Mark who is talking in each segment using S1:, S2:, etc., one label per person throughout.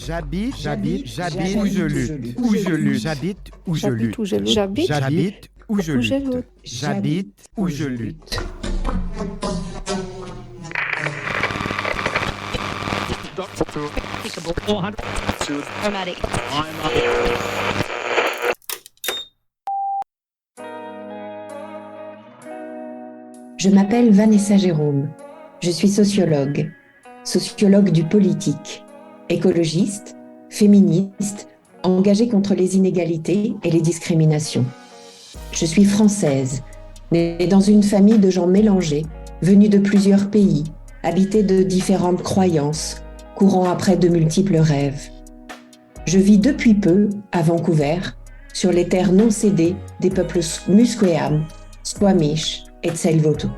S1: J'habite
S2: où je lutte. Où je lutte.
S1: J'habite où je lutte.
S2: J'habite
S1: où je lutte.
S2: où je lutte.
S1: J'habite où je lutte.
S3: Je m'appelle Vanessa Jérôme. Je suis sociologue du politique, écologiste, féministe, engagée contre les inégalités et les discriminations. Je suis française, née dans une famille de gens mélangés, venus de plusieurs pays, habités de différentes croyances, courant après de multiples rêves. Je vis depuis peu à Vancouver, sur les terres non cédées des peuples Musqueam, Squamish et Tsleil-Waututh.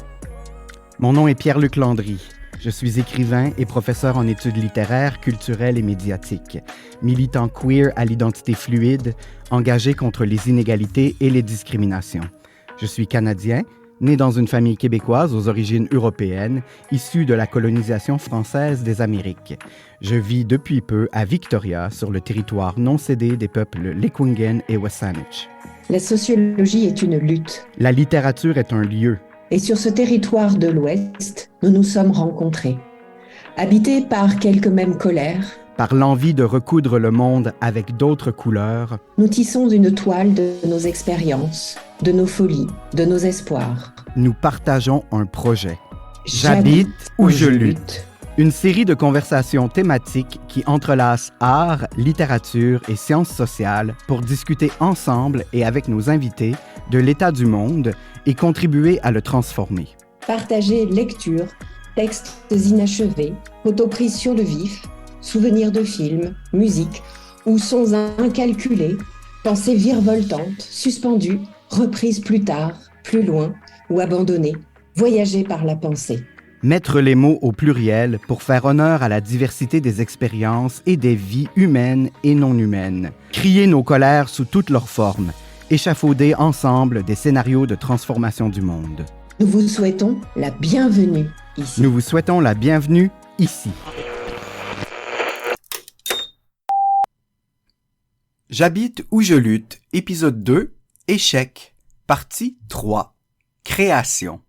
S1: Mon nom est Pierre-Luc Landry. Je suis écrivain et professeur en études littéraires, culturelles et médiatiques, militant queer à l'identité fluide, engagé contre les inégalités et les discriminations. Je suis canadien, né dans une famille québécoise aux origines européennes, issue de la colonisation française des Amériques. Je vis depuis peu à Victoria, sur le territoire non cédé des peuples Lekwungen et WSÁNEĆ.
S3: La sociologie est une lutte.
S1: La littérature est un lieu.
S3: Et sur ce territoire de l'Ouest, nous nous sommes rencontrés. Habités par quelques mêmes colères,
S1: par l'envie de recoudre le monde avec d'autres couleurs,
S3: nous tissons une toile de nos expériences, de nos folies, de nos espoirs.
S1: Nous partageons un projet. J'habite où je lutte. Une série de conversations thématiques qui entrelacent art, littérature et sciences sociales pour discuter ensemble et avec nos invités de l'état du monde et contribuer à le transformer.
S3: Partager lectures, textes inachevés, photos prises sur le vif, souvenirs de films, musique ou sons incalculés, pensées virevoltantes, suspendues, reprises plus tard, plus loin ou abandonnées, voyager par la pensée.
S1: Mettre les mots au pluriel pour faire honneur à la diversité des expériences et des vies humaines et non humaines. Crier nos colères sous toutes leurs formes. Échafauder ensemble des scénarios de transformation du monde.
S3: Nous vous souhaitons la bienvenue ici.
S1: Nous vous souhaitons la bienvenue ici. J'habite où je lutte, épisode 2, échec, partie 3, création.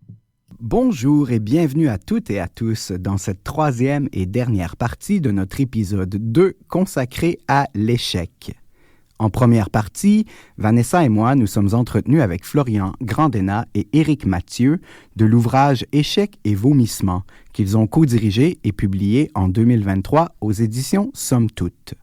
S1: Bonjour et bienvenue à toutes et à tous dans cette troisième et dernière partie de notre épisode 2 consacré à l'échec. En première partie, Vanessa et moi nous sommes entretenus avec Florian Grandena et Éric Mathieu de l'ouvrage Échecs et vomissements qu'ils ont co-dirigé et publié en 2023 aux éditions Somme Toute.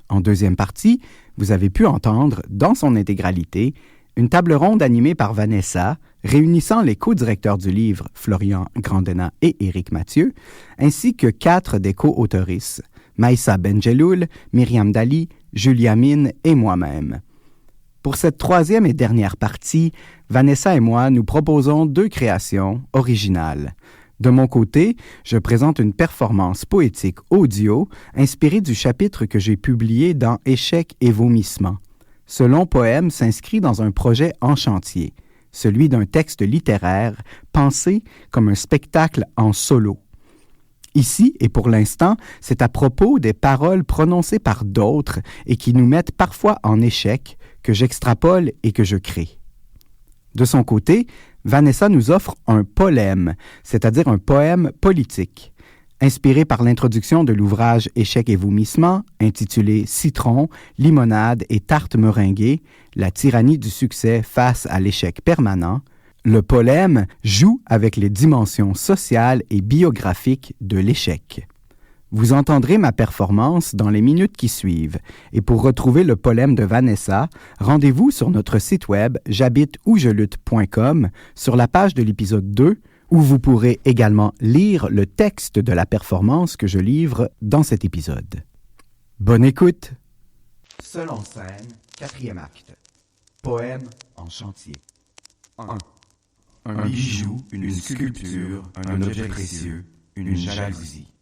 S1: En deuxième partie, vous avez pu entendre, dans son intégralité, une table ronde animée par Vanessa, réunissant les co-directeurs du livre, Florian Grandena et Éric Mathieu, ainsi que 4 des co-autoristes, Maïssa Benjeloul, Myriam Dali, Julia Mine et moi-même. Pour cette troisième et dernière partie, Vanessa et moi nous proposons 2 créations originales. De mon côté, je présente une performance poétique audio inspirée du chapitre que j'ai publié dans Échecs et vomissements. Ce long poème s'inscrit dans un projet en chantier, celui d'un texte littéraire pensé comme un spectacle en solo. Ici, et pour l'instant, c'est à propos des paroles prononcées par d'autres et qui nous mettent parfois en échec que j'extrapole et que je crée. De son côté, Vanessa nous offre un polème, c'est-à-dire un poème politique, inspiré par l'introduction de l'ouvrage Échecs et vomissements, intitulé Citron, limonade et tarte meringuée, la tyrannie du succès face à l'échec permanent. Le polème joue avec les dimensions sociales et biographiques de l'échec. Vous entendrez ma performance dans les minutes qui suivent. Et pour retrouver le polème de Vanessa, rendez-vous sur notre site web j'habiteoujjelutte.com sur la page de l'épisode 2 où vous pourrez également lire le texte de la performance que je livre dans cet épisode. Bonne écoute! Seul en scène, 4e acte. Poème en chantier. 1. Un bijou, une sculpture, un objet précieux, une jalousie.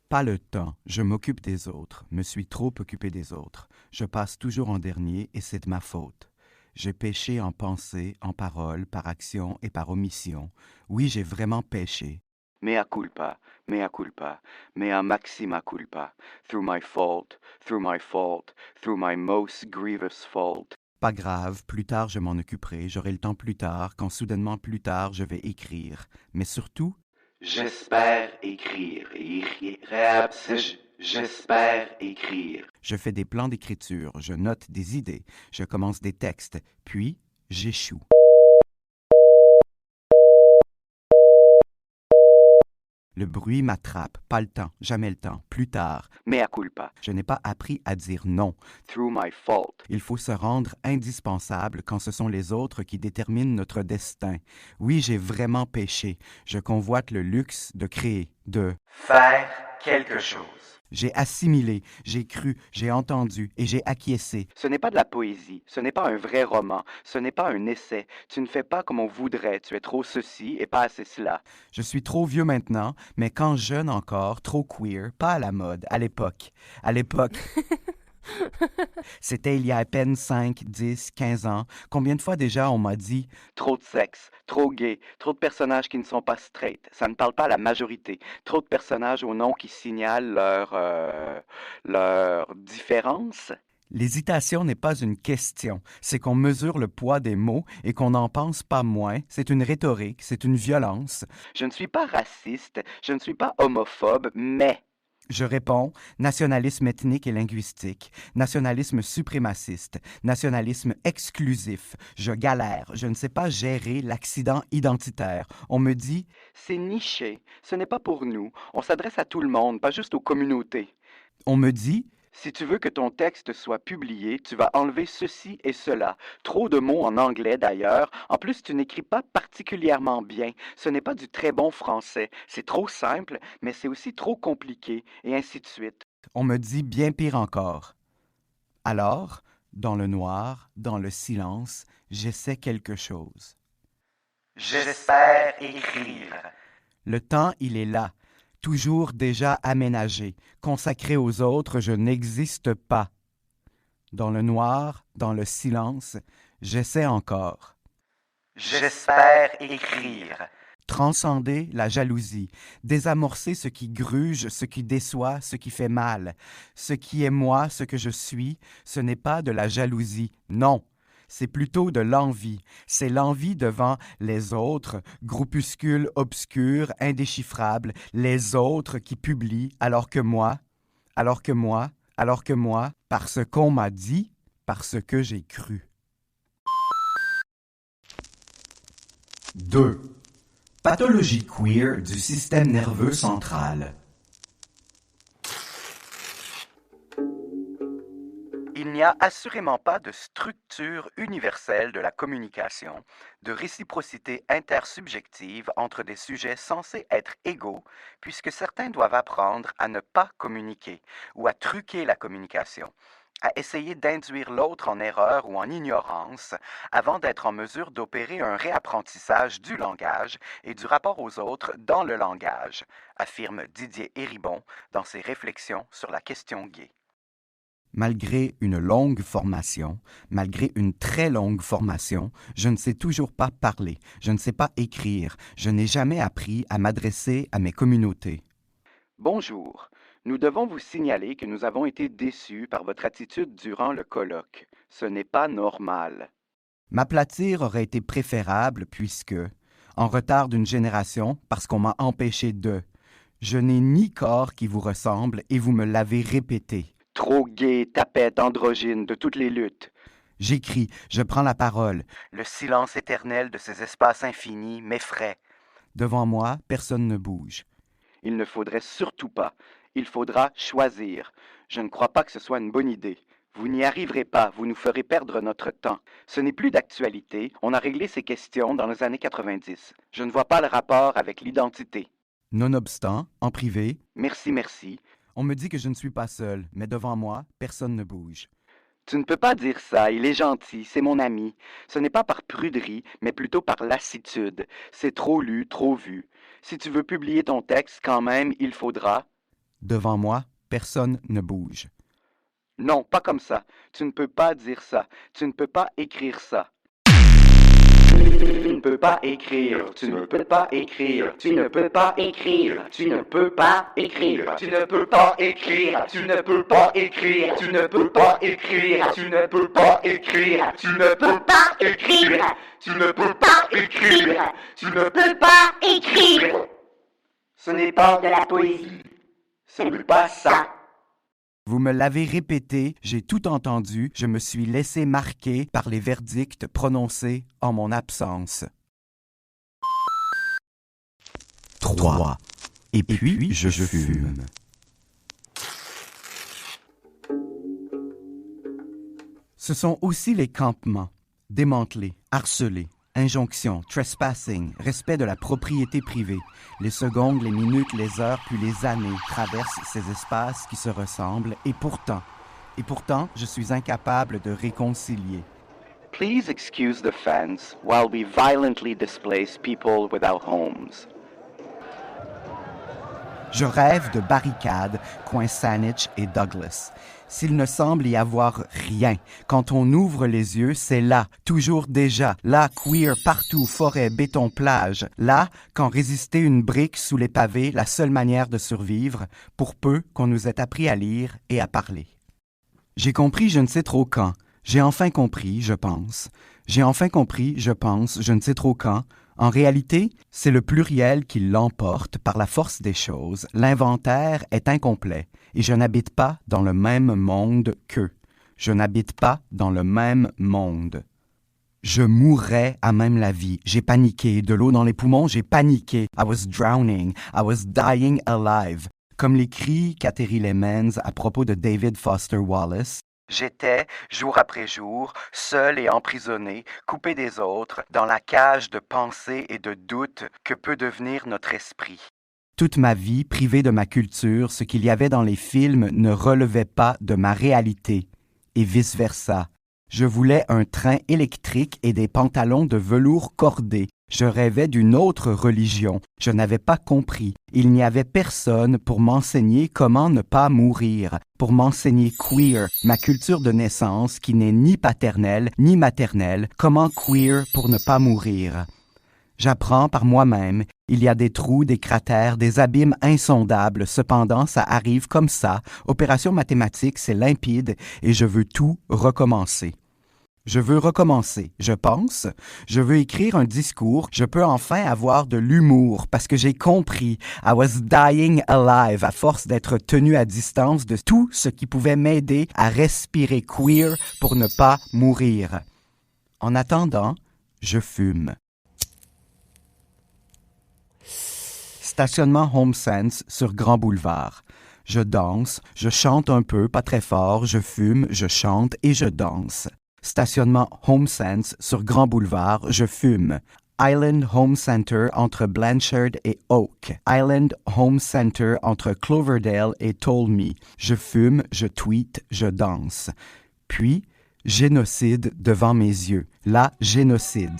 S1: Pas le temps, je m'occupe des autres, me suis trop occupé des autres. Je passe toujours en dernier et c'est de ma faute. J'ai péché en pensée, en parole, par action et par omission. Oui, j'ai vraiment péché. Mea culpa, mea maxima culpa, through my fault, through my most grievous fault. Pas grave, plus tard je m'en occuperai, j'aurai le temps plus tard, quand soudainement plus tard je vais écrire. Mais surtout, j'espère écrire, j'espère écrire. Je fais des plans d'écriture, je note des idées, je commence des textes, puis j'échoue. Le bruit m'attrape, pas le temps, jamais le temps, plus tard. Mea culpa. Je n'ai pas appris à dire non. Through my fault. Il faut se rendre indispensable quand ce sont les autres qui déterminent notre destin. Oui, j'ai vraiment péché. Je convoite le luxe de créer, de faire quelque chose. J'ai assimilé, j'ai cru, j'ai entendu et j'ai acquiescé. Ce n'est pas de la poésie, ce n'est pas un vrai roman, ce n'est pas un essai. Tu ne fais pas comme on voudrait, tu es trop ceci et pas assez cela. Je suis trop vieux maintenant, mais quand jeune encore, trop queer, pas à la mode, à l'époque. À l'époque... C'était il y a à peine 5, 10, 15 ans. Combien de fois déjà on m'a dit « Trop de sexe, trop gay, trop de personnages qui ne sont pas straight. Ça ne parle pas à la majorité. Trop de personnages au nom qui signalent leur différence. » L'hésitation n'est pas une question, c'est qu'on mesure le poids des mots et qu'on n'en pense pas moins. C'est une rhétorique, c'est une violence. Je ne suis pas raciste, je ne suis pas homophobe, mais... Je réponds, nationalisme ethnique et linguistique, nationalisme suprémaciste, nationalisme exclusif. Je galère, je ne sais pas gérer l'accident identitaire. On me dit, c'est niché, ce n'est pas pour nous, on s'adresse à tout le monde, pas juste aux communautés. On me dit, si tu veux que ton texte soit publié, tu vas enlever ceci et cela. Trop de mots en anglais d'ailleurs. En plus, tu n'écris pas particulièrement bien. Ce n'est pas du très bon français. C'est trop simple, mais c'est aussi trop compliqué, et ainsi de suite. On me dit bien pire encore. Alors, dans le noir, dans le silence, j'essaie quelque chose. J'espère écrire. Le temps, il est là. Toujours déjà aménagé, consacré aux autres, je n'existe pas. Dans le noir, dans le silence, j'essaie encore. J'espère écrire. Transcender la jalousie, désamorcer ce qui gruge, ce qui déçoit, ce qui fait mal. Ce qui est moi, ce que je suis, ce n'est pas de la jalousie, non. C'est plutôt de l'envie. C'est l'envie devant les autres, groupuscules obscurs, indéchiffrables, les autres qui publient, alors que moi, parce qu'on m'a dit, parce que j'ai cru. 2. Pathologie queer du système nerveux central. Il n'y a assurément pas de structure universelle de la communication, de réciprocité intersubjective entre des sujets censés être égaux, puisque certains doivent apprendre à ne pas communiquer ou à truquer la communication, à essayer d'induire l'autre en erreur ou en ignorance avant d'être en mesure d'opérer un réapprentissage du langage et du rapport aux autres dans le langage, affirme Didier Héribon dans ses réflexions sur la question gay. Malgré une longue formation, malgré une très longue formation, je ne sais toujours pas parler, je ne sais pas écrire, je n'ai jamais appris à m'adresser à mes communautés. Bonjour, nous devons vous signaler que nous avons été déçus par votre attitude durant le colloque. Ce n'est pas normal. M'aplatir aurait été préférable puisque, en retard d'une génération, parce qu'on m'a empêché de, je n'ai ni corps qui vous ressemble et vous me l'avez répété. Trop gay, tapette, androgyne, de toutes les luttes. J'écris, je prends la parole. Le silence éternel de ces espaces infinis m'effraie. Devant moi, personne ne bouge. Il ne faudrait surtout pas. Il faudra choisir. Je ne crois pas que ce soit une bonne idée. Vous n'y arriverez pas, vous nous ferez perdre notre temps. Ce n'est plus d'actualité, on a réglé ces questions dans les années 90. Je ne vois pas le rapport avec l'identité. Nonobstant, en privé, merci. On me dit que je ne suis pas seul, mais devant moi, personne ne bouge. Tu ne peux pas dire ça, il est gentil, c'est mon ami. Ce n'est pas par pruderie, mais plutôt par lassitude. C'est trop lu, trop vu. Si tu veux publier ton texte, quand même, il faudra... Devant moi, personne ne bouge. Non, pas comme ça. Tu ne peux pas dire ça. Tu ne peux pas écrire ça. Tu ne peux pas écrire, tu ne peux pas écrire, tu ne peux pas écrire, tu ne peux pas écrire, tu ne peux pas écrire, tu ne peux pas écrire, tu ne peux pas écrire, tu ne peux pas écrire, tu ne peux pas écrire, tu ne peux pas écrire, tu ne peux pas écrire. Ce n'est pas de la poésie, ce n'est pas ça. Vous me l'avez répété, j'ai tout entendu, je me suis laissé marquer par les verdicts prononcés en mon absence. 3. Et puis je fume. Ce sont aussi les campements, démantelés, harcelés, injonctions, trespassing, respect de la propriété privée. Les secondes, les minutes, les heures, puis les années traversent ces espaces qui se ressemblent et pourtant, je suis incapable de réconcilier. Please excuse the fence while we violently displace people without homes. Je rêve de barricades, coin Saanich et Douglas. S'il ne semble y avoir rien, quand on ouvre les yeux, c'est là, toujours déjà, là, queer, partout, forêt, béton, plage, là, quand résister une brique sous les pavés, la seule manière de survivre, pour peu qu'on nous ait appris à lire et à parler. J'ai compris je ne sais trop quand. J'ai enfin compris, je pense. J'ai enfin compris, je pense, je ne sais trop quand. En réalité, c'est le pluriel qui l'emporte par la force des choses. L'inventaire est incomplet et je n'habite pas dans le même monde qu'eux. Je n'habite pas dans le même monde. Je mourrais à même la vie. J'ai paniqué. De l'eau dans les poumons, j'ai paniqué. I was drowning. I was dying alive. Comme l'écrit Kateri Lemons à propos de David Foster Wallace, j'étais, jour après jour, seul et emprisonné, coupé des autres, dans la cage de pensée et de doute que peut devenir notre esprit. Toute ma vie, privée de ma culture, ce qu'il y avait dans les films ne relevait pas de ma réalité, et vice-versa. Je voulais un train électrique et des pantalons de velours cordé. Je rêvais d'une autre religion. Je n'avais pas compris. Il n'y avait personne pour m'enseigner comment ne pas mourir, pour m'enseigner queer, ma culture de naissance qui n'est ni paternelle ni maternelle, comment queer pour ne pas mourir. J'apprends par moi-même. Il y a des trous, des cratères, des abîmes insondables. Cependant, ça arrive comme ça. Opération mathématique, c'est limpide et je veux tout recommencer. Je veux recommencer, je pense. Je veux écrire un discours. Je peux enfin avoir de l'humour parce que j'ai compris. I was dying alive à force d'être tenu à distance de tout ce qui pouvait m'aider à respirer queer pour ne pas mourir. En attendant, je fume. Stationnement HomeSense sur Grand Boulevard. Je danse, je chante un peu, pas très fort, je fume, je chante et je danse. Stationnement HomeSense sur Grand Boulevard, je fume. Island Home Center entre Blanchard et Oak. Island Home Center entre Cloverdale et Tolmie. Je fume, je tweete, je danse. Puis, génocide devant mes yeux. Là, génocide.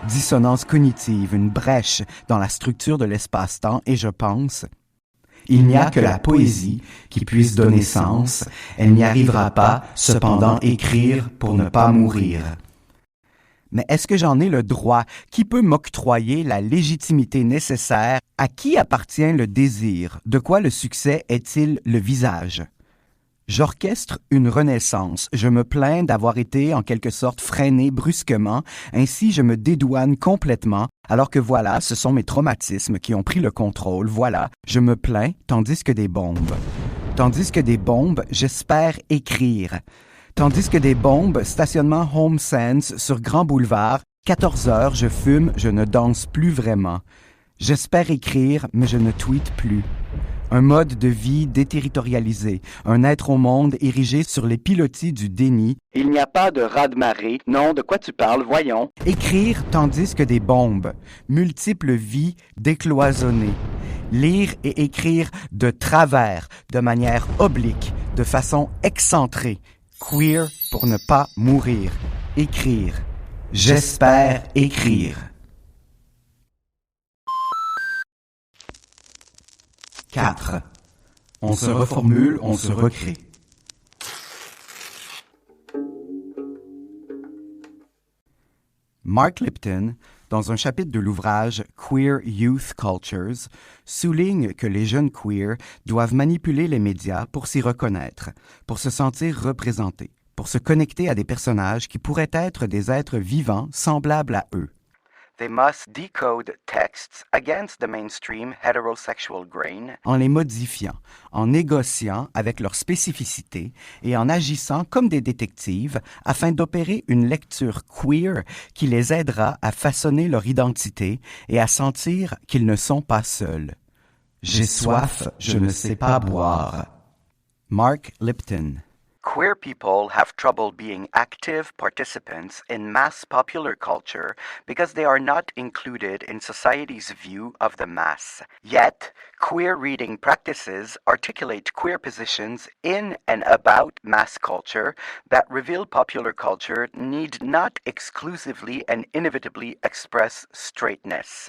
S1: Dissonance cognitive, une brèche dans la structure de l'espace-temps et je pense, il n'y a que la poésie qui puisse donner sens, elle n'y arrivera pas, cependant écrire pour ne pas mourir. Mais est-ce que j'en ai le droit? Qui peut m'octroyer la légitimité nécessaire? À qui appartient le désir? De quoi le succès est-il le visage? J'orchestre une renaissance. Je me plains d'avoir été en quelque sorte freiné brusquement, ainsi je me dédouane complètement, alors que voilà, ce sont mes traumatismes qui ont pris le contrôle, voilà. Je me plains, tandis que des bombes. Tandis que des bombes, j'espère écrire. Tandis que des bombes, stationnement HomeSense sur Grand Boulevard, 14 heures, je fume, je ne danse plus vraiment. J'espère écrire, mais je ne tweete plus. Un mode de vie déterritorialisé, un être au monde érigé sur les pilotis du déni. Il n'y a pas de raz-de-marée. Non, de quoi tu parles, voyons. Écrire tandis que des bombes. Multiples vies décloisonnées. Lire et écrire de travers, de manière oblique, de façon excentrée. Queer pour ne pas mourir. Écrire. J'espère écrire. 4. On se reformule, on se recrée. Mark Lipton, dans un chapitre de l'ouvrage Queer Youth Cultures, souligne que les jeunes queers doivent manipuler les médias pour s'y reconnaître, pour se sentir représentés, pour se connecter à des personnages qui pourraient être des êtres vivants semblables à eux. They must decode texts against the mainstream heterosexual grain en les modifiant, en négociant avec leurs spécificités et en agissant comme des détectives afin d'opérer une lecture queer qui les aidera à façonner leur identité et à sentir qu'ils ne sont pas seuls. J'ai soif, je ne sais pas boire. Mark Lipton. Queer people have trouble being active participants in mass popular culture because they are not included in society's view of the mass. Yet, queer reading practices articulate queer positions in and about mass culture that reveal popular culture need not exclusively and inevitably express straightness.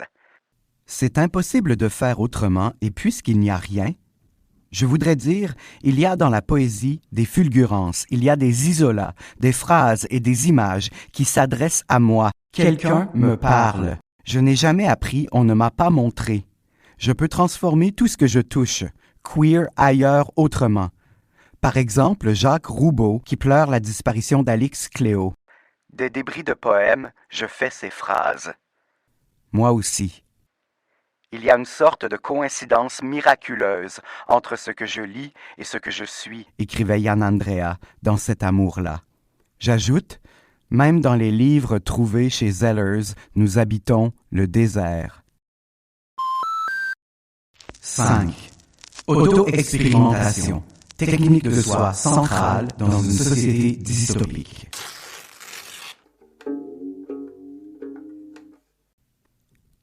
S1: C'est impossible de faire autrement et puisqu'il n'y a rien, je voudrais dire, il y a dans la poésie des fulgurances, il y a des isolats, des phrases et des images qui s'adressent à moi. Quelqu'un me parle. Je n'ai jamais appris, on ne m'a pas montré. Je peux transformer tout ce que je touche, queer ailleurs autrement. Par exemple, Jacques Roubaud qui pleure la disparition d'Alix Cléo. Des débris de poèmes, je fais ces phrases. Moi aussi. Il y a une sorte de coïncidence miraculeuse entre ce que je lis et ce que je suis, écrivait Yann Andrea dans Cet amour-là. J'ajoute, même dans les livres trouvés chez Zellers, nous habitons le désert. 5. Auto-expérimentation, technique de soi centrale dans une société dystopique.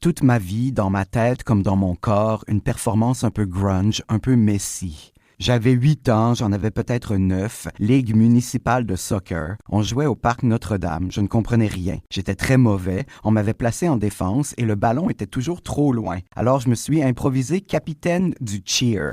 S1: Toute ma vie, dans ma tête comme dans mon corps, une performance un peu grunge, un peu messy. J'avais 8 ans, j'en avais peut-être 9, ligue municipale de soccer. On jouait au parc Notre-Dame, je ne comprenais rien. J'étais très mauvais, on m'avait placé en défense et le ballon était toujours trop loin. Alors je me suis improvisé capitaine du cheer.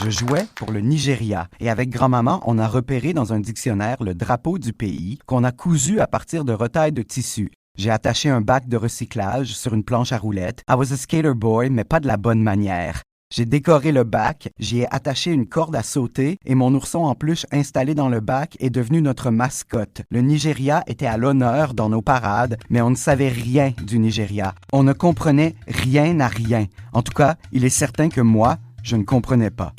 S1: Je jouais pour le Nigeria et avec grand-maman, on a repéré dans un dictionnaire le drapeau du pays qu'on a cousu à partir de retailles de tissu. J'ai attaché un bac de recyclage sur une planche à roulettes. I was a skater boy, mais pas de la bonne manière. J'ai décoré le bac, j'y ai attaché une corde à sauter et mon ourson en peluche installé dans le bac est devenu notre mascotte. Le Nigeria était à l'honneur dans nos parades, mais on ne savait rien du Nigeria. On ne comprenait rien à rien. En tout cas, il est certain que moi, je ne comprenais pas.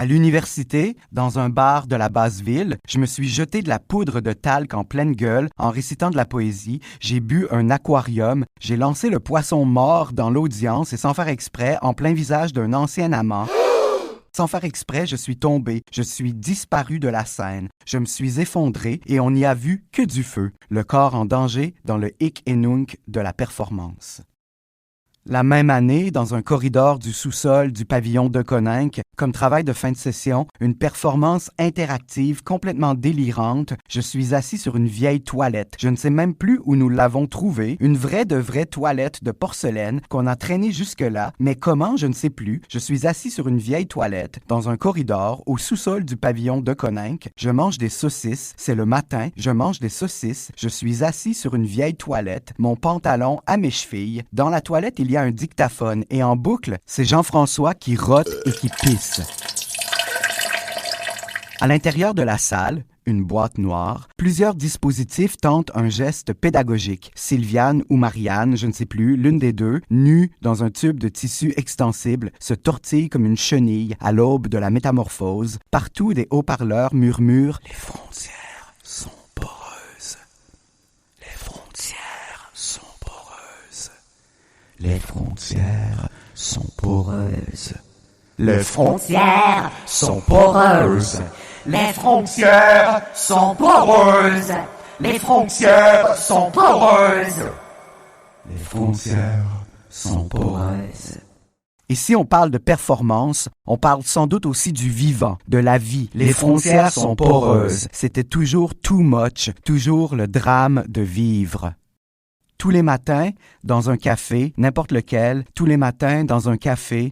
S1: À l'université, dans un bar de la basse ville, je me suis jeté de la poudre de talc en pleine gueule en récitant de la poésie, j'ai bu un aquarium, j'ai lancé le poisson mort dans l'audience et sans faire exprès, en plein visage d'un ancien amant. Sans faire exprès, je suis tombé, je suis disparu de la scène, je me suis effondré et on n'y a vu que du feu, le corps en danger dans le hic et nunc de la performance. La même année, dans un corridor du sous-sol du pavillon de Coninck, comme travail de fin de session, une performance interactive complètement délirante, je suis assis sur une vieille toilette. Je ne sais même plus où nous l'avons trouvée, une vraie toilette de porcelaine qu'on a traînée jusque-là, mais comment, je ne sais plus. Je suis assis sur une vieille toilette, dans un corridor, au sous-sol du pavillon de Coninck. Je mange des saucisses, c'est le matin, je mange des saucisses, je suis assis sur une vieille toilette, mon pantalon à mes chevilles. Dans la toilette, il y a un dictaphone et en boucle, c'est Jean-François qui rote et qui pisse. À l'intérieur de la salle, une boîte noire, plusieurs dispositifs tentent un geste pédagogique. Sylviane ou Marianne, je ne sais plus, l'une des deux, nue dans un tube de tissu extensible, se tortille comme une chenille à l'aube de la métamorphose. Partout, des haut-parleurs murmurent « Les frontières sont poreuses. Les frontières sont poreuses. Les frontières sont poreuses. Les frontières sont poreuses. Les frontières sont poreuses. Les frontières sont poreuses. Les frontières sont poreuses. Et si on parle de performance, on parle sans doute aussi du vivant, de la vie. Les frontières sont poreuses. C'était toujours too much, toujours le drame de vivre. tous les matins dans un café, n'importe lequel, tous les matins dans un café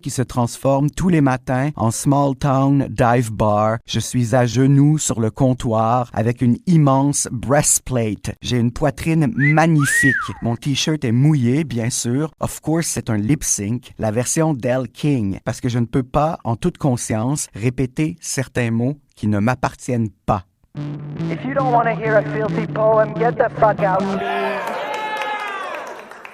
S1: qui se transforme tous les matins en small town dive bar. Je suis à genoux sur le comptoir avec une immense breastplate. J'ai une poitrine magnifique. Mon t-shirt est mouillé, bien sûr. Of course, c'est un lip sync, la version d'Elle King, parce que je ne peux pas, en toute conscience, répéter certains mots qui ne m'appartiennent pas.
S4: If you don't want to hear a filthy poem, get the fuck out.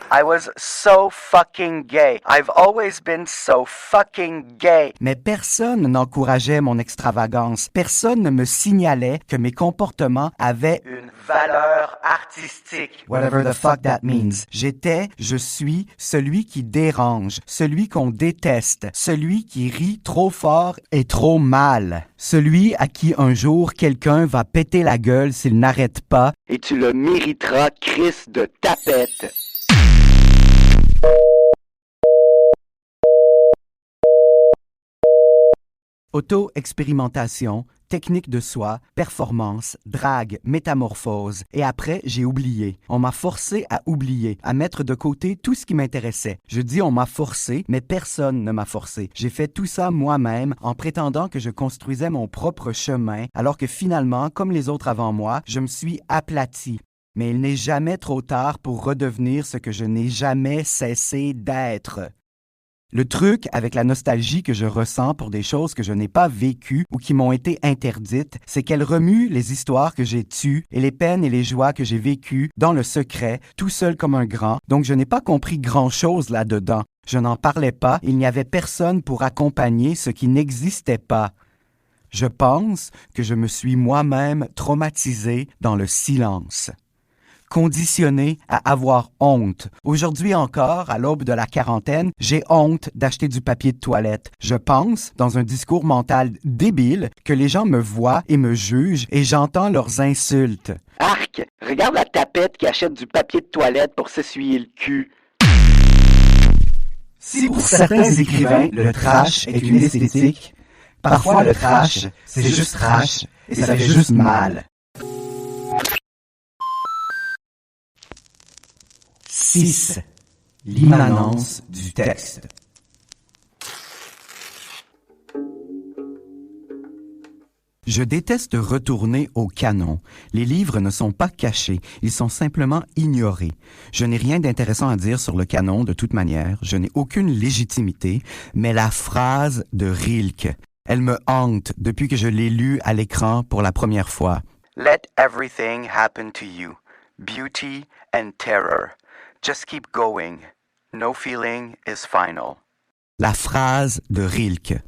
S1: I was so fucking gay. I've always been so fucking gay. Mais personne n'encourageait mon extravagance. Personne ne me signalait que mes comportements avaient une valeur artistique. Whatever the fuck that means. Je suis celui qui dérange, celui qu'on déteste, celui qui rit trop fort et trop mal. Celui à qui un jour quelqu'un va péter la gueule s'il n'arrête pas. Et tu le mériteras, Chris de tapette. Auto-expérimentation, technique de soi, performance, drague, métamorphose. Et après, j'ai oublié. On m'a forcé à oublier, à mettre de côté tout ce qui m'intéressait. Je dis on m'a forcé, mais personne ne m'a forcé. J'ai fait tout ça moi-même en prétendant que je construisais mon propre chemin, alors que finalement, comme les autres avant moi, je me suis aplati. Mais il n'est jamais trop tard pour redevenir ce que je n'ai jamais cessé d'être. Le truc avec la nostalgie que je ressens pour des choses que je n'ai pas vécues ou qui m'ont été interdites, c'est qu'elle remue les histoires que j'ai tues et les peines et les joies que j'ai vécues dans le secret, tout seul comme un grand, donc je n'ai pas compris grand-chose là-dedans. Je n'en parlais pas, il n'y avait personne pour accompagner ce qui n'existait pas. Je pense que je me suis moi-même traumatisé dans le silence. Conditionné à avoir honte. Aujourd'hui encore, à l'aube de la quarantaine, j'ai honte d'acheter du papier de toilette. Je pense, dans un discours mental débile, que les gens me voient et me jugent et j'entends leurs insultes. Arc! Regarde la tapette qui achète du papier de toilette pour s'essuyer le cul. Si pour certains écrivains, le trash est une esthétique, parfois le trash, c'est juste trash et ça fait juste mal. 6. L'immanence du texte. Je déteste retourner au canon. Les livres ne sont pas cachés, ils sont simplement ignorés. Je n'ai rien d'intéressant à dire sur le canon de toute manière, je n'ai aucune légitimité, mais la phrase de Rilke, elle me hante depuis que je l'ai lue à l'écran pour la première fois. Let everything happen to you. Beauty and terror. Just keep going. No feeling is final. La phrase de Rilke,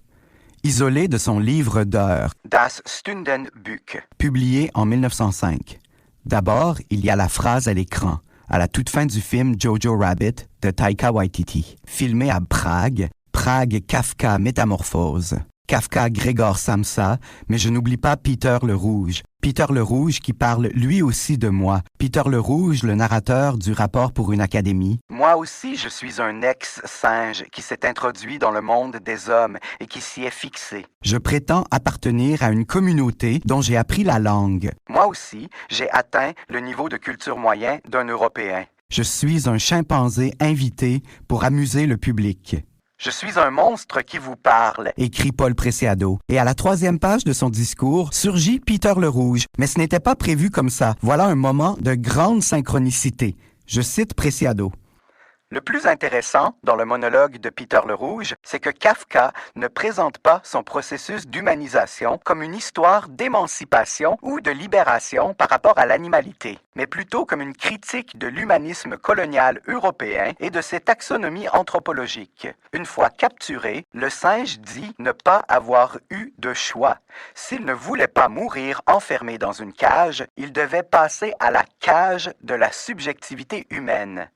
S1: isolée de son livre d'heures, Das Stundenbuch, publié en 1905. D'abord, il y a la phrase à l'écran, à la toute fin du film Jojo Rabbit de Taika Waititi, filmé à Prague, Kafka Métamorphose. Kafka Grégor Samsa, mais je n'oublie pas Peter le Rouge. Peter le Rouge qui parle lui aussi de moi. Peter le Rouge, le narrateur du rapport pour une académie. Moi aussi, je suis un ex-singe qui s'est introduit dans le monde des hommes et qui s'y est fixé. Je prétends appartenir à une communauté dont j'ai appris la langue. Moi aussi, j'ai atteint le niveau de culture moyen d'un Européen. Je suis un chimpanzé invité pour amuser le public. Je suis un monstre qui vous parle, écrit Paul Preciado. Et à la 3e page de son discours, surgit Peter le Rouge. Mais ce n'était pas prévu comme ça. Voilà un moment de grande synchronicité. Je cite Preciado. Le plus intéressant dans le monologue de Peter le Rouge, c'est que Kafka ne présente pas son processus d'humanisation comme une histoire d'émancipation ou de libération par rapport à l'animalité, mais plutôt comme une critique de l'humanisme colonial européen et de ses taxonomies anthropologiques. Une fois capturé, le singe dit ne pas avoir eu de choix. S'il ne voulait pas mourir enfermé dans une cage, il devait passer à la cage de la subjectivité humaine.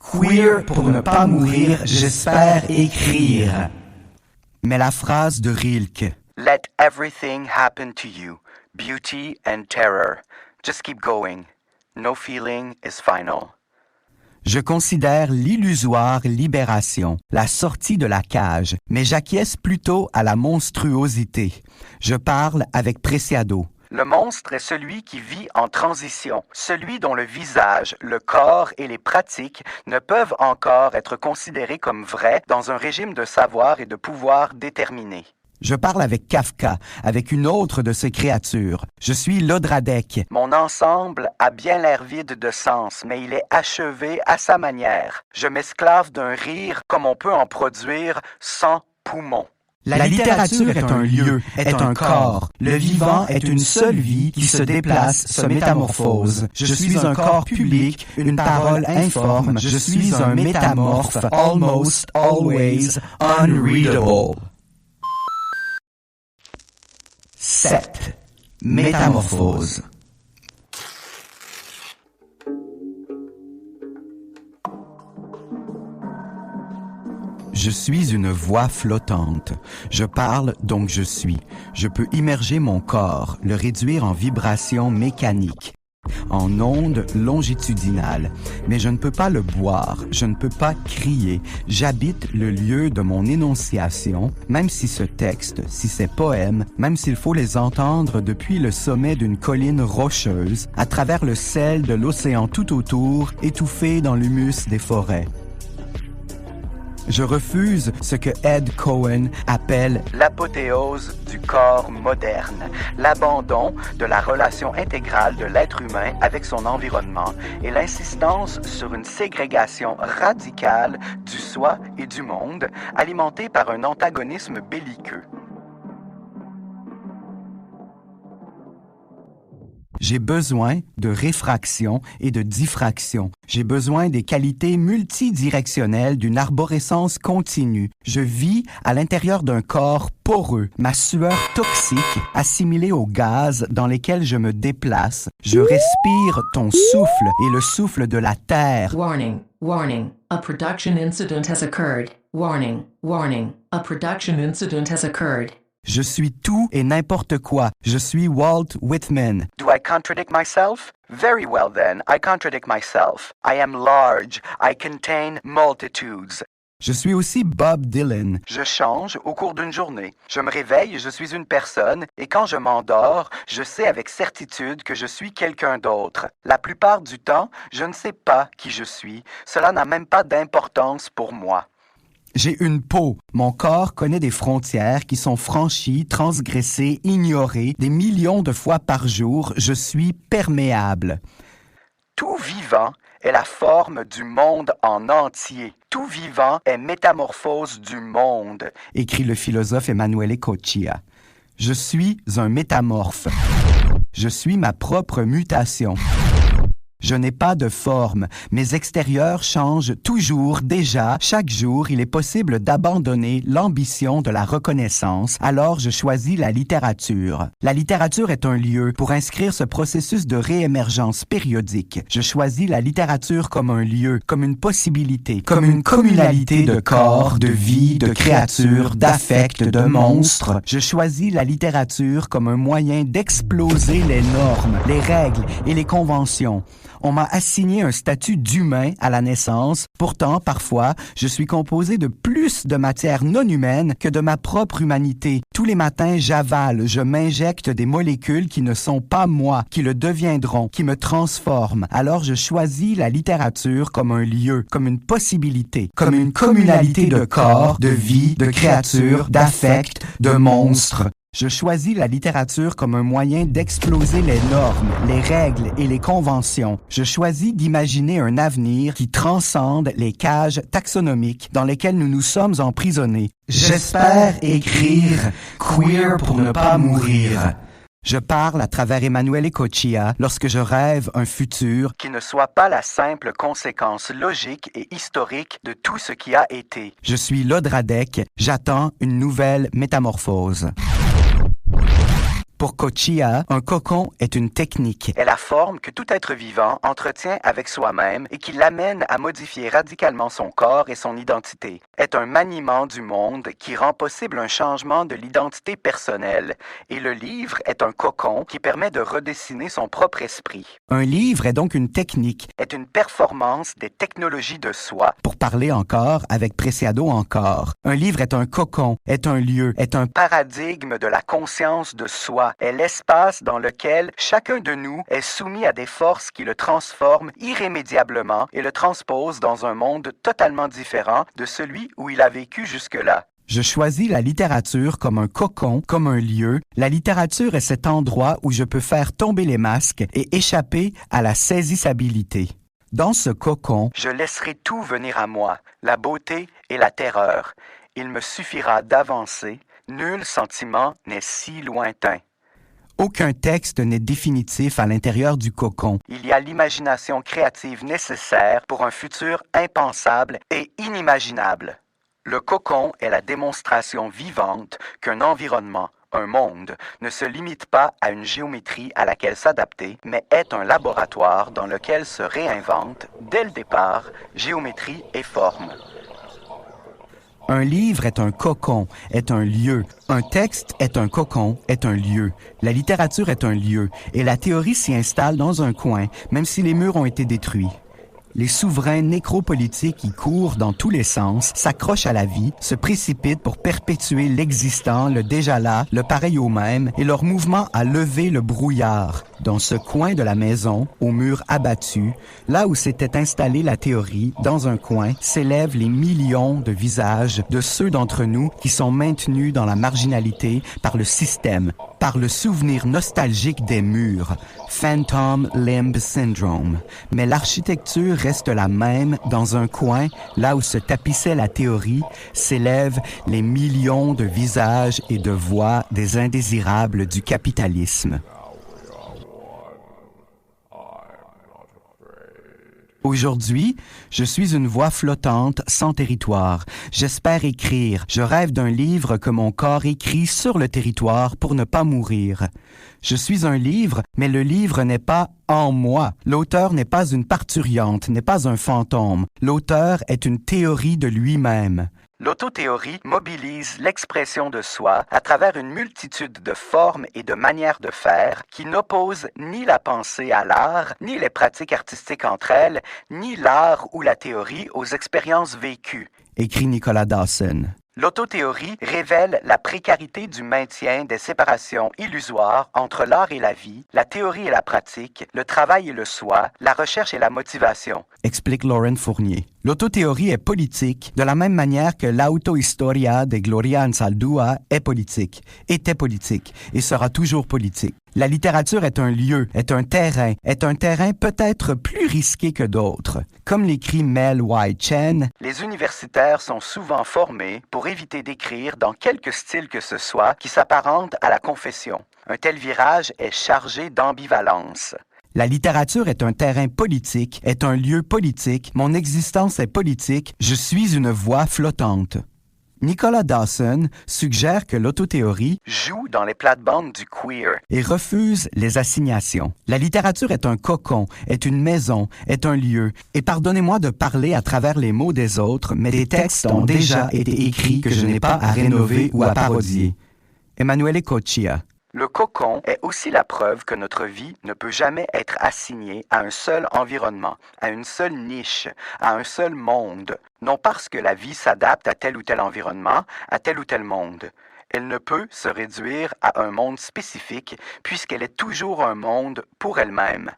S1: Queer pour ne pas mourir, j'espère écrire. Mais la phrase de Rilke, Let everything happen to you, beauty and terror. Just keep going. No feeling is final. Je considère l'illusoire libération, la sortie de la cage, mais j'acquiesce plutôt à la monstruosité. Je parle avec Preciado. Le monstre est celui qui vit en transition, celui dont le visage, le corps et les pratiques ne peuvent encore être considérés comme vrais dans un régime de savoir et de pouvoir déterminé. Je parle avec Kafka, avec une autre de ses créatures. Je suis l'Odradek. Mon ensemble a bien l'air vide de sens, mais il est achevé à sa manière. Je m'esclave d'un rire comme on peut en produire sans poumons. La littérature est un lieu, est un corps. Le vivant est une seule vie qui se déplace, se métamorphose. Je suis un corps public, une parole informe. Je suis un métamorphe, almost always unreadable. 7. Métamorphose. Je suis une voix flottante. Je parle, donc je suis. Je peux immerger mon corps, le réduire en vibration mécanique, en ondes longitudinales. Mais je ne peux pas le boire, je ne peux pas crier. J'habite le lieu de mon énonciation, même si ce texte, si ces poèmes, même s'il faut les entendre depuis le sommet d'une colline rocheuse, à travers le sel de l'océan tout autour, étouffé dans l'humus des forêts. Je refuse ce que Ed Cohen appelle l'apothéose du corps moderne, l'abandon de la relation intégrale de l'être humain avec son environnement et l'insistance sur une ségrégation radicale du soi et du monde, alimentée par un antagonisme belliqueux. J'ai besoin de réfraction et de diffraction. J'ai besoin des qualités multidirectionnelles d'une arborescence continue. Je vis à l'intérieur d'un corps poreux, ma sueur toxique assimilée aux gaz dans lesquels je me déplace. Je respire ton souffle et le souffle de la terre.
S5: Warning, warning, a production incident has occurred. Warning, warning, a production incident has occurred.
S1: Je suis tout et n'importe quoi. Je suis Walt Whitman. Do I contradict myself? Very well then, I contradict myself. I am large. I contain multitudes. Je suis aussi Bob Dylan. Je change au cours d'une journée. Je me réveille, je suis une personne, et quand je m'endors, je sais avec certitude que je suis quelqu'un d'autre. La plupart du temps, je ne sais pas qui je suis. Cela n'a même pas d'importance pour moi. J'ai une peau. Mon corps connaît des frontières qui sont franchies, transgressées, ignorées, des millions de fois par jour. Je suis perméable. Tout vivant est la forme du monde en entier. Tout vivant est métamorphose du monde, écrit le philosophe Emanuele Coccia. Je suis un métamorphe. Je suis ma propre mutation. Je n'ai pas de forme. Mes extérieurs changent toujours, déjà. Chaque jour, il est possible d'abandonner l'ambition de la reconnaissance. Alors, je choisis la littérature. La littérature est un lieu pour inscrire ce processus de réémergence périodique. Je choisis la littérature comme un lieu, comme une possibilité, comme une communalité de corps, de vie, de créatures, d'affects, de monstres. Je choisis la littérature comme un moyen d'exploser les normes, les règles et les conventions. On m'a assigné un statut d'humain à la naissance. Pourtant, parfois, je suis composé de plus de matière non humaine que de ma propre humanité. Tous les matins, j'avale, je m'injecte des molécules qui ne sont pas moi, qui le deviendront, qui me transforment. Alors, je choisis la littérature comme un lieu, comme une possibilité, comme une communalité de corps, de vie, de créatures, d'affects, de monstres. Je choisis la littérature comme un moyen d'exploser les normes, les règles et les conventions. Je choisis d'imaginer un avenir qui transcende les cages taxonomiques dans lesquelles nous nous sommes emprisonnés. J'espère écrire Queer pour ne pas mourir. Je parle à travers Emanuele Coccia lorsque je rêve un futur qui ne soit pas la simple conséquence logique et historique de tout ce qui a été. Je suis l'Odradek, j'attends une nouvelle métamorphose. Pour Coccia, un cocon est une technique. Est la forme que tout être vivant entretient avec soi-même et qui l'amène à modifier radicalement son corps et son identité. Est un maniement du monde qui rend possible un changement de l'identité personnelle. Et le livre est un cocon qui permet de redessiner son propre esprit. Un livre est donc une technique. Est une performance des technologies de soi. Pour parler encore avec Preciado encore. Un livre est un cocon, est un lieu, est un paradigme de la conscience de soi. soi est l'espace dans lequel chacun de nous est soumis à des forces qui le transforment irrémédiablement et le transposent dans un monde totalement différent de celui où il a vécu jusque-là. Je choisis la littérature comme un cocon, comme un lieu. La littérature est cet endroit où je peux faire tomber les masques et échapper à la saisissabilité. Dans ce cocon, je laisserai tout venir à moi, la beauté et la terreur. Il me suffira d'avancer. Nul sentiment n'est si lointain. Aucun texte n'est définitif à l'intérieur du cocon. Il y a l'imagination créative nécessaire pour un futur impensable et inimaginable. Le cocon est la démonstration vivante qu'un environnement, un monde, ne se limite pas à une géométrie à laquelle s'adapter, mais est un laboratoire dans lequel se réinventent, dès le départ, géométrie et forme. Un livre est un cocon, est un lieu. Un texte est un cocon, est un lieu. La littérature est un lieu, et la théorie s'y installe dans un coin, même si les murs ont été détruits. Les souverains nécropolitiques qui courent dans tous les sens, s'accrochent à la vie, se précipitent pour perpétuer l'existant, le déjà là, le pareil au même, et leur mouvement a levé le brouillard. Dans ce coin de la maison, aux murs abattus, là où s'était installée la théorie, dans un coin, s'élèvent les millions de visages de ceux d'entre nous qui sont maintenus dans la marginalité par le système, par le souvenir nostalgique des murs, Phantom Limb Syndrome. Mais l'architecture reste la même dans un coin, là où se tapissait la théorie, s'élèvent les millions de visages et de voix des indésirables du capitalisme. Aujourd'hui, je suis une voix flottante sans territoire. J'espère écrire. Je rêve d'un livre que mon corps écrit sur le territoire pour ne pas mourir. Je suis un livre, mais le livre n'est pas en moi. L'auteur n'est pas une parturiente, n'est pas un fantôme. L'auteur est une théorie de lui-même. L'autothéorie mobilise l'expression de soi à travers une multitude de formes et de manières de faire qui n'opposent ni la pensée à l'art, ni les pratiques artistiques entre elles, ni l'art ou la théorie aux expériences vécues, écrit Nicolas Dawson. L'autothéorie révèle la précarité du maintien des séparations illusoires entre l'art et la vie, la théorie et la pratique, le travail et le soi, la recherche et la motivation, explique Lauren Fournier. L'autothéorie est politique de la même manière que l'autohistoria de Gloria Anzaldúa est politique, était politique et sera toujours politique. La littérature est un lieu, est un terrain peut-être plus risqué que d'autres. Comme l'écrit Mel Y. Chen, les universitaires sont souvent formés pour éviter d'écrire dans quelque style que ce soit qui s'apparente à la confession. Un tel virage est chargé d'ambivalence. La littérature est un terrain politique, est un lieu politique, mon existence est politique, je suis une voix flottante. Nicolas Dawson suggère que l'autothéorie joue dans les plates-bandes du queer et refuse les assignations. La littérature est un cocon, est une maison, est un lieu. Et pardonnez-moi de parler à travers les mots des autres, mais des textes ont déjà été écrits que je n'ai pas à rénover ou à parodier. Emanuele Coccia. Le cocon est aussi la preuve que notre vie ne peut jamais être assignée à un seul environnement, à une seule niche, à un seul monde. Non parce que la vie s'adapte à tel ou tel environnement, à tel ou tel monde. Elle ne peut se réduire à un monde spécifique puisqu'elle est toujours un monde pour elle-même.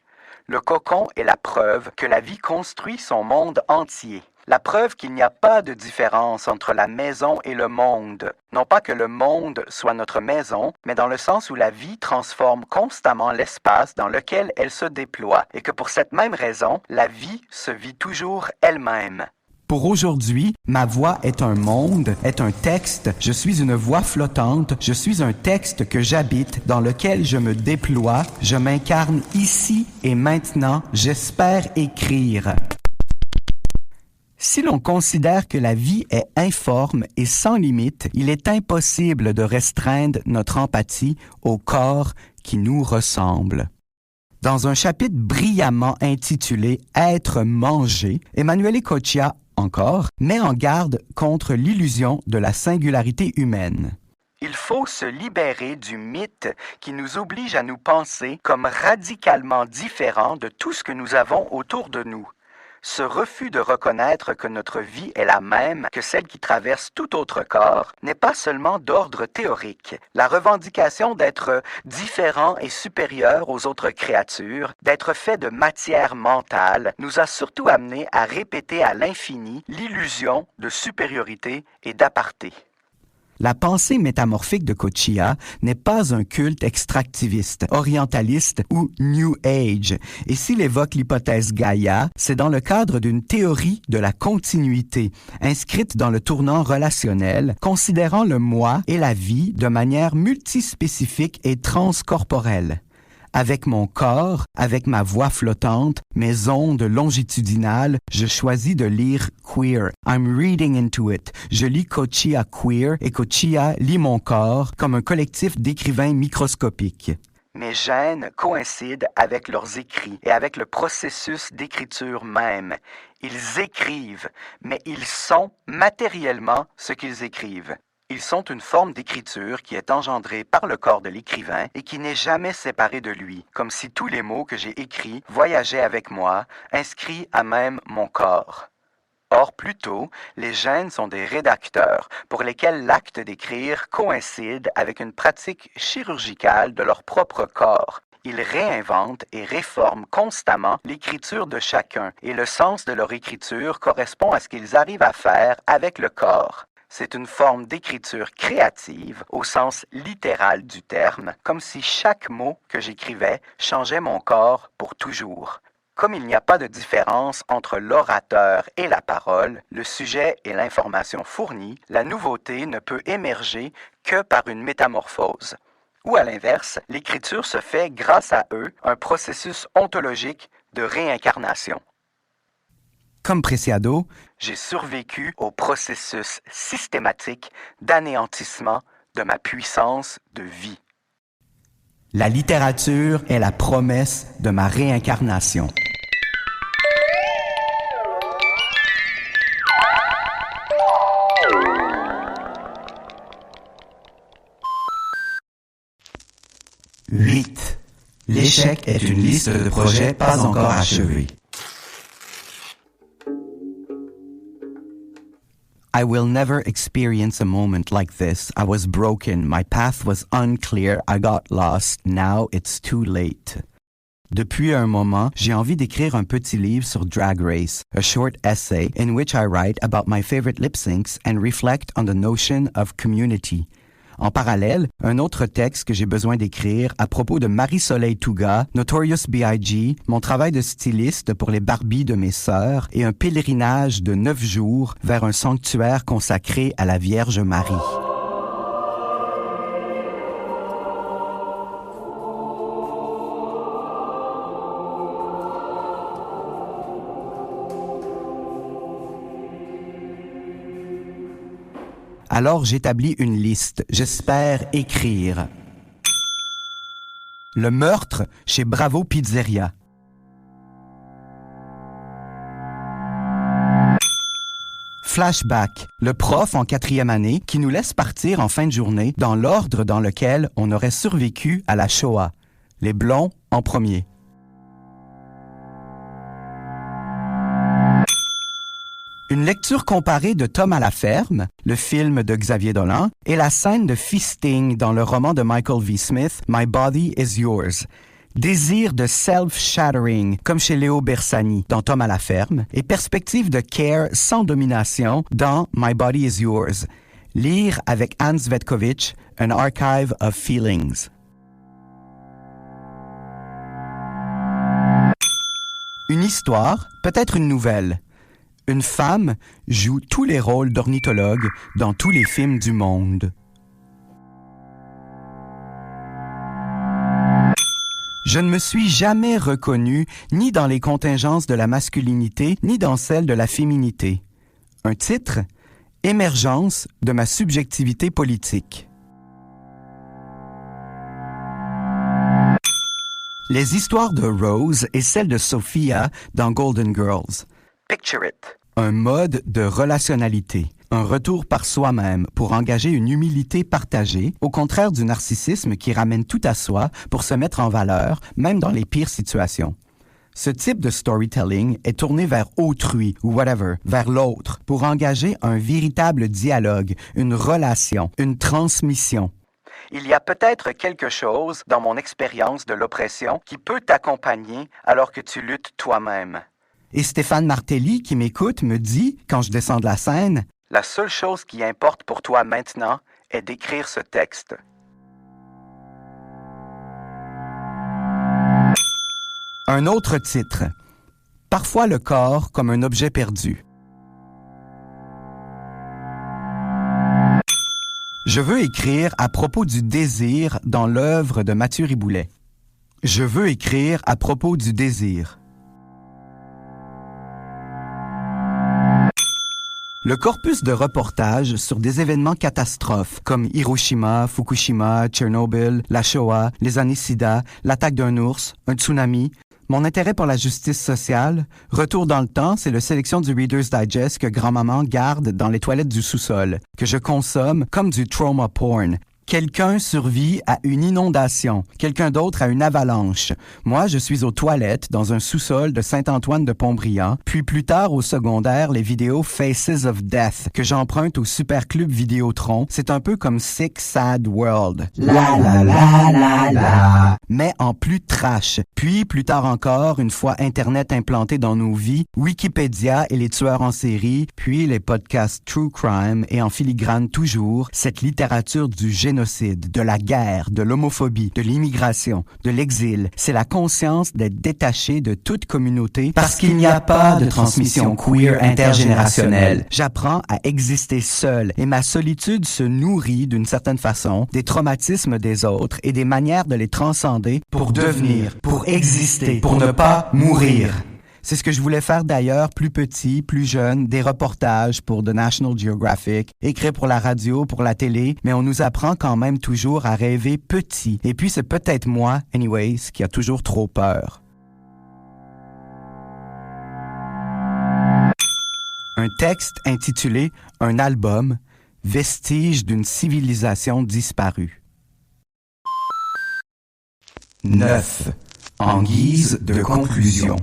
S1: Le cocon est la preuve que la vie construit son monde entier. La preuve qu'il n'y a pas de différence entre la maison et le monde. Non pas que le monde soit notre maison, mais dans le sens où la vie transforme constamment l'espace dans lequel elle se déploie et que pour cette même raison, la vie se vit toujours elle-même. Pour aujourd'hui, ma voix est un monde, est un texte, je suis une voix flottante, je suis un texte que j'habite, dans lequel je me déploie, je m'incarne ici et maintenant, j'espère écrire. Si l'on considère que la vie est informe et sans limite, il est impossible de restreindre notre empathie au corps qui nous ressemble. Dans un chapitre brillamment intitulé « Être mangé », Emanuele Coccia, encore, met en garde contre l'illusion de la singularité humaine. Il faut se libérer du mythe qui nous oblige à nous penser comme radicalement différents de tout ce que nous avons autour de nous. Ce refus de reconnaître que notre vie est la même que celle qui traverse tout autre corps n'est pas seulement d'ordre théorique. La revendication d'être différent et supérieur aux autres créatures, d'être fait de matière mentale, nous a surtout amené à répéter à l'infini l'illusion de supériorité et d'aparté. La pensée métamorphique de Kochia n'est pas un culte extractiviste, orientaliste ou New Age. Et s'il évoque l'hypothèse Gaïa, c'est dans le cadre d'une théorie de la continuité, inscrite dans le tournant relationnel, considérant le moi et la vie de manière multispécifique et transcorporelle. Avec mon corps, avec ma voix flottante, mes ondes longitudinales, je choisis de lire queer. I'm reading into it. Je lis Kochia queer et Kochia lit mon corps comme un collectif d'écrivains microscopiques. Mes gènes coïncident avec leurs écrits et avec le processus d'écriture même. Ils écrivent, mais ils sont matériellement ce qu'ils écrivent. Ils sont une forme d'écriture qui est engendrée par le corps de l'écrivain et qui n'est jamais séparée de lui, comme si tous les mots que j'ai écrits voyageaient avec moi, inscrits à même mon corps. Or, plutôt, les gènes sont des rédacteurs pour lesquels l'acte d'écrire coïncide avec une pratique chirurgicale de leur propre corps. Ils réinventent et réforment constamment l'écriture de chacun et le sens de leur écriture correspond à ce qu'ils arrivent à faire avec le corps. C'est une forme d'écriture créative au sens littéral du terme, comme si chaque mot que j'écrivais changeait mon corps pour toujours. Comme il n'y a pas de différence entre l'orateur et la parole, le sujet et l'information fournie, la nouveauté ne peut émerger que par une métamorphose. Ou à l'inverse, l'écriture se fait grâce à eux, un processus ontologique de réincarnation. Comme Preciado, j'ai survécu au processus systématique d'anéantissement de ma puissance de vie. La littérature est la promesse de ma réincarnation. Huit. L'échec est une liste de projets pas encore achevés. I will never experience a moment like this. I was broken. My path was unclear. I got lost. Now it's too late. Depuis un moment, j'ai envie d'écrire un petit livre sur Drag Race, a short essay in which I write about my favorite lip syncs and reflect on the notion of community. En parallèle, un autre texte que j'ai besoin d'écrire à propos de Marie-Soleil Touga, Notorious B.I.G., mon travail de styliste pour les Barbies de mes sœurs et un pèlerinage de 9 jours vers un sanctuaire consacré à la Vierge Marie. Alors j'établis une liste. J'espère écrire. Le meurtre chez Bravo Pizzeria. Flashback, le prof en 4e année qui nous laisse partir en fin de journée dans l'ordre dans lequel on aurait survécu à la Shoah. Les blonds en premier. Une lecture comparée de Tom à la ferme, le film de Xavier Dolan, et la scène de fisting dans le roman de Michael V. Smith, My Body is Yours. Désir de self-shattering, comme chez Léo Bersani dans Tom à la ferme, et perspective de care sans domination dans My Body is Yours. Lire avec Hans Vetkovich, An Archive of Feelings. Une histoire, peut-être une nouvelle. Une femme joue tous les rôles d'ornithologue dans tous les films du monde. Je ne me suis jamais reconnu ni dans les contingences de la masculinité, ni dans celles de la féminité. Un titre, Émergence de ma subjectivité politique. Les histoires de Rose et celles de Sophia dans Golden Girls. Picture it. Un mode de relationnalité, un retour par soi-même pour engager une humilité partagée, au contraire du narcissisme qui ramène tout à soi pour se mettre en valeur, même dans les pires situations. Ce type de storytelling est tourné vers autrui ou whatever, vers l'autre, pour engager un véritable dialogue, une relation, une transmission. Il y a peut-être quelque chose dans mon expérience de l'oppression qui peut t'accompagner alors que tu luttes toi-même. Et Stéphane Martelly, qui m'écoute, me dit, quand je descends de la scène, « La seule chose qui importe pour toi maintenant est d'écrire ce texte. » Un autre titre. Parfois le corps comme un objet perdu. Je veux écrire à propos du désir dans l'œuvre de Mathieu Riboulet. Je veux écrire à propos du désir. Le corpus de reportages sur des événements catastrophes comme Hiroshima, Fukushima, Tchernobyl, la Shoah, les années SIDA, l'attaque d'un ours, un tsunami. Mon intérêt pour la justice sociale, retour dans le temps, c'est la sélection du Reader's Digest que grand-maman garde dans les toilettes du sous-sol, que je consomme comme du trauma porn. Quelqu'un survit à une inondation, quelqu'un d'autre à une avalanche. Moi, je suis aux toilettes dans un sous-sol de Saint-Antoine-de-Pont-Brillant, puis plus tard au secondaire, les vidéos Faces of Death que j'emprunte au Super Club Vidéotron. C'est un peu comme Sick Sad World. La la la la la. Mais en plus trash. Puis, plus tard encore, une fois Internet implanté dans nos vies, Wikipédia et les tueurs en série, puis les podcasts True Crime et en filigrane toujours, cette littérature du génocide, de la guerre, de l'homophobie, de l'immigration, de l'exil. C'est la conscience d'être détaché de toute communauté parce qu'il n'y a pas de transmission queer intergénérationnelle. J'apprends à exister seul et ma solitude se nourrit d'une certaine façon des traumatismes des autres et des manières de les transcender pour devenir, pour exister, pour ne pas mourir. C'est ce que je voulais faire d'ailleurs, plus petit, plus jeune, des reportages pour The National Geographic, écrire pour la radio, pour la télé, mais on nous apprend quand même toujours à rêver petit. Et puis c'est peut-être moi, anyways, qui a toujours trop peur. Un texte intitulé « Un album, vestige d'une civilisation disparue ». 9. En guise de conclusion.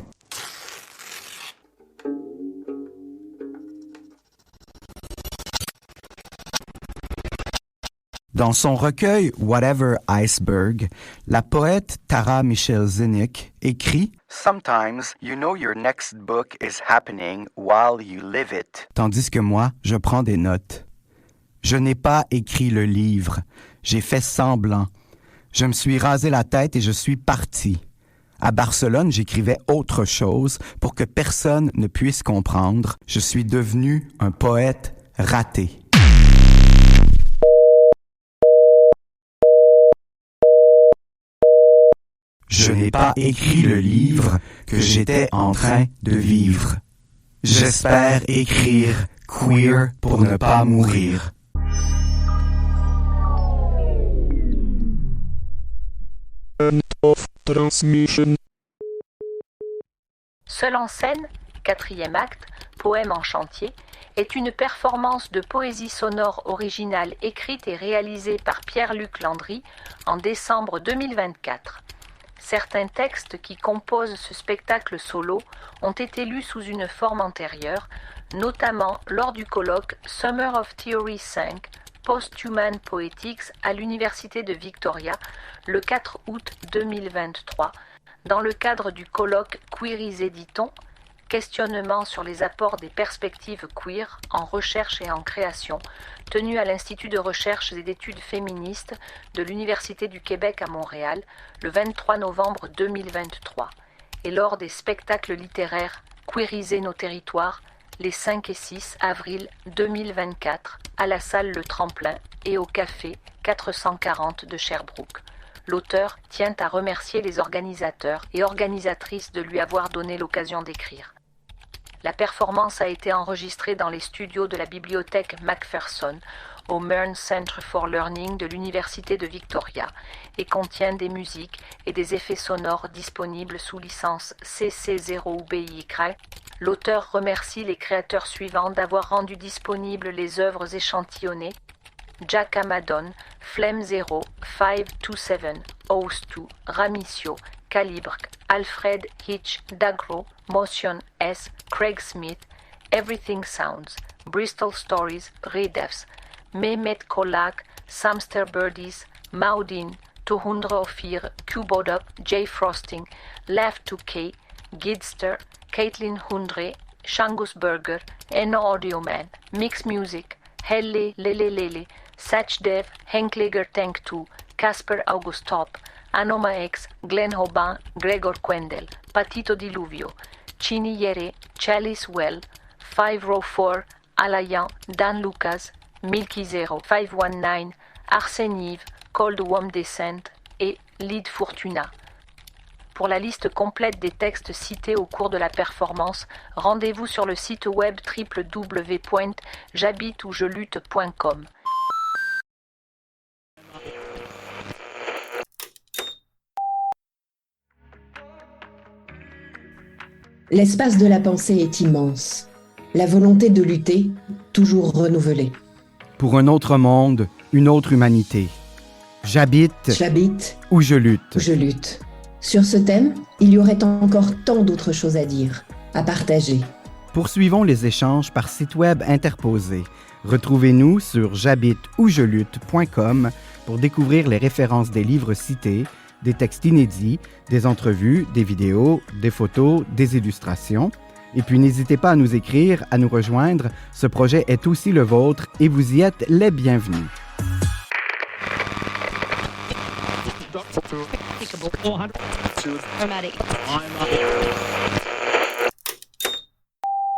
S1: Dans son recueil Whatever Iceberg, la poète Tara Michelle Zinnick écrit « Sometimes you know your next book is happening while you live it. » Tandis que moi, je prends des notes. Je n'ai pas écrit le livre. J'ai fait semblant. Je me suis rasé la tête et je suis parti. À Barcelone, j'écrivais autre chose pour que personne ne puisse comprendre. Je suis devenu un poète raté. Je n'ai pas écrit le livre que j'étais en train de vivre. J'espère écrire queer pour ne pas mourir.
S6: End of transmission.
S7: Seul en scène, 4e acte, poème en chantier, est une performance de poésie sonore originale écrite et réalisée par Pierre-Luc Landry en décembre 2024. Certains textes qui composent ce spectacle solo ont été lus sous une forme antérieure, notamment lors du colloque Summer of Theory 5, Post-Human Poetics à l'Université de Victoria le 4 août 2023, dans le cadre du colloque Queeriser dit-on, questionnement sur les apports des perspectives queer en recherche et en création, tenu à l'Institut de recherche et d'études féministes de l'Université du Québec à Montréal le 23 novembre 2023, et lors des spectacles littéraires Queeriser nos territoires les 5 et 6 avril 2024 à la salle Le Tremplin et au café 440 de Sherbrooke. L'auteur tient à remercier les organisateurs et organisatrices de lui avoir donné l'occasion d'écrire. La performance a été enregistrée dans les studios de la bibliothèque Macpherson au Mearns Centre for Learning de l'Université de Victoria et contient des musiques et des effets sonores disponibles sous licence CC0BY. L'auteur remercie les créateurs suivants d'avoir rendu disponibles les œuvres échantillonnées: Jack Amadon, Flame Zero, 527, House 2, Ramicio, Calibre, Alfred Hitch Dagro, Motion S, Craig Smith, Everything Sounds, Bristol Stories, Redefs, Mehmet Kolak, Samster Birdies, Maudin, 204, Cubodop, Jay Frosting, Left 2K, Gidster, Caitlin Hundre, Shangus Burger, Enno Audioman, Mix Music, Helle Lele Lele, Satchdev, Henkleger Tank 2, Casper Augustop, Anoma X, Glenn Hoban, Gregor Quendel, Patito Diluvio, Chini Yere, Chalice Well, 5 Row 4, Alayan, Dan Lucas, Milky Zero, 519, Arsène Yves, Cold Worm Descent et Lead Fortuna. Pour la liste complète des textes cités au cours de la performance, rendez-vous sur le site web www.j'habiteoujeleute.com.
S3: L'espace de la pensée est immense. La volonté de lutter, toujours renouvelée.
S1: Pour un autre monde, une autre humanité. J'habite ou je lutte.
S3: Je lutte. Sur ce thème, il y aurait encore tant d'autres choses à dire, à partager.
S1: Poursuivons les échanges par site web interposé. Retrouvez-nous sur j'habiteoujeleute.com pour découvrir les références des livres cités, des textes inédits, des entrevues, des vidéos, des photos, des illustrations. Et puis n'hésitez pas à nous écrire, à nous rejoindre. Ce projet est aussi le vôtre et vous y êtes les bienvenus.
S8: Automatic.